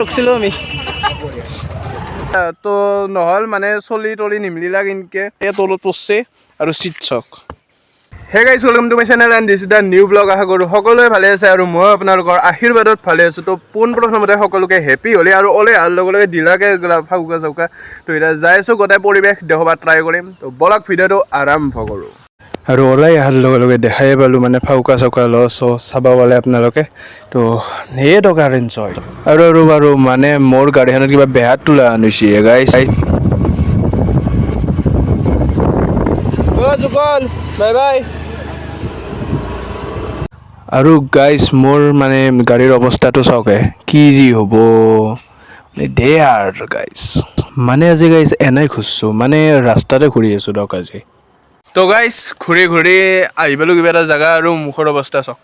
ৰখিছিলোঁ আমি তো নহ'ল মানে চলি তলি নিমিলিলা কিনকে এই তলত পৰছে আৰু চিটছক hey guys welcome to my channel and this is the new blog আশা কৰোঁ সকলোৱে ভালে আছে আৰু মই আপোনালোকৰ আশীৰ্বাদত ভালে আছোঁ তো পোনপ্ৰথমতে সকলোকে হেপী হ'লে আৰু অলে অহাৰ লগে লগে ঢিলাকৈ ফাউকা চাউকা তো এতিয়া যাই আছোঁ গোটেই পৰিৱেশ দেখুৱাব ট্ৰাই কৰিম তো বলক ভিডিঅ'টো আৰম্ভ কৰোঁ আৰু ওলাই অহাৰ লগে লগে দেখাই পালোঁ মানে ফাউকা চাউকা চাব পালে আপোনালোকে তো সেইটো কাৰণ হয় আৰু বাৰু মানে মোৰ গাড়ীখনত কিবা বেহাত তোলা আনিছে গাইজ বাই বাই আৰু গাইজ মোৰ মানে গাড়ীৰ অৱস্থাটো চাওকে কি যি হ'ব দে আৰু গাইজ মানে আজি গাইজ এনেই খুজছোঁ মানে ৰাস্তাতে ঘূৰি আছোঁ দক আজি তো গাইজ ঘূৰি ঘূৰি আহি পালোঁ কিবা এটা জেগা আৰু মুখৰ অৱস্থা চাওক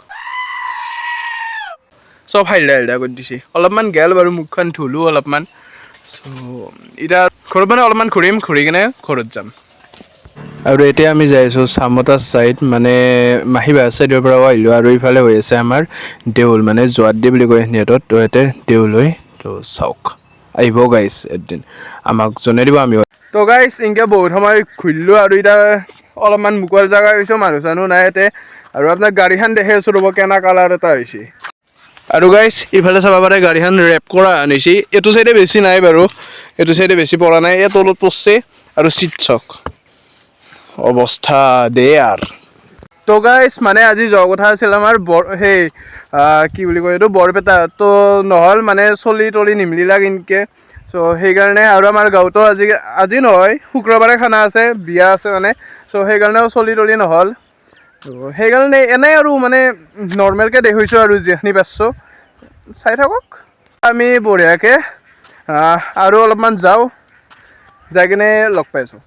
চব হাইলা কৰি দিছে অলপমান গেল বাৰু মুখখন ধুলোঁ অলপমান চ' এতিয়া ঘৰত মানে অলপমান ঘূৰি কিনে ঘৰত যাম আৰু এতিয়া আমি যাই আছোঁ চামতা ছাইড মানে মাহিবা ছাইডৰ পৰাও আহিলোঁ আৰু ইফালে হৈ আছে আমাৰ দেউল মানে যোৱাতদি বুলি কয় সিহঁতত তো ইয়াতে দেউল হৈ তো চাওক আহিব গাইজ এদিন আমাক জনাই দিব আমি তো গাইজ এনেকৈ বহুত সময় ঘূৰিলোঁ আৰু এতিয়া অলপমান মুকল জেগা হৈছোঁ মানুহ চানুহ নাই ইয়াতে আৰু আপোনাৰ গাড়ীখন দেখি আছোঁ ৰ'ব কেনা কালাৰ এটা হৈছে আৰু গাইজ ইফালে চাব পাৰে গাড়ীখন ৰেপ কৰা আনিছে এইটো চাইডে বেছি নাই বাৰু এইটো চাইডে বেছি পৰা নাই এই তলত পৰছে আৰু চিটছক অৱস্থা দে আৰু তো গাইজ মানে আজি যোৱা কথা আছিল আমাৰ সেই কি বুলি কয় এইটো বৰপেটা তো নহ'ল মানে চলি তলি নিমিলিলা কিনকে চ' সেইকাৰণে আৰু আমাৰ গাঁৱতো আজি নহয় শুক্ৰবাৰে খানা আছে বিয়া আছে মানে চ' সেইকাৰণেও চলি তলি নহ'ল তো সেইকাৰণে এনেই আৰু মানে নৰ্মেলকৈ দেখুৱাইছোঁ আৰু যিখিনি পাৰছোঁ চাই থাকক আমি বঢ়িয়াকৈ আৰু অলপমান যাওঁ যাই কিনে লগ পাইছোঁ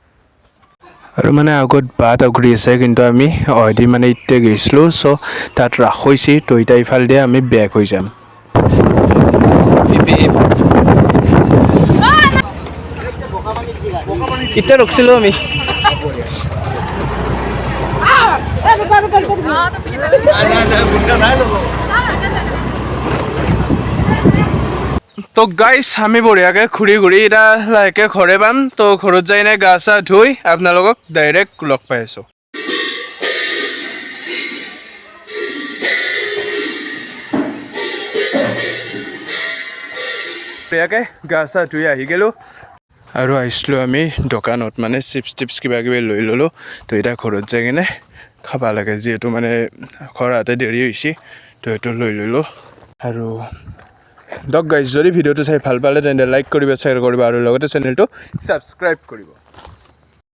আৰু মানে আগত বাট আগুৰি আছে কিন্তু আমি অহেদি মানে এতিয়া গৈছিলোঁ চ' তাত ৰাখৈছি তো এতিয়া ইফালে আমি বেক হৈ যাম এতিয়া ৰখিছিলোঁ আমি তো গাইজ আমি বঢ়িয়াকৈ ঘূৰি ঘূৰি এতিয়া লাহেকৈ ঘৰে পাম তো ঘৰত যাই কিনে গা চা ধুই আপোনালোকক ডাইৰেক্ট লগ পাই আছোঁ বঢ়িয়াকৈ গা চা ধুই আহি গ'লোঁ আৰু আহিছিলোঁ আমি দোকানত মানে চিপছ টিপছ কিবা কিবি লৈ ল'লোঁ তো এতিয়া ঘৰত যাই কিনে খাব লাগে যিহেতু মানে ঘৰ আহোঁতে দেৰি হৈছে তো সেইটো লৈ ল'লোঁ আৰু দক গাইজ যদি ভিডিঅ'টো চাই ভাল পালে তেন্তে লাইক কৰিব শ্বেয়াৰ কৰিব আৰু লগতে চেনেলটো ছাবস্ক্ৰাইব কৰিব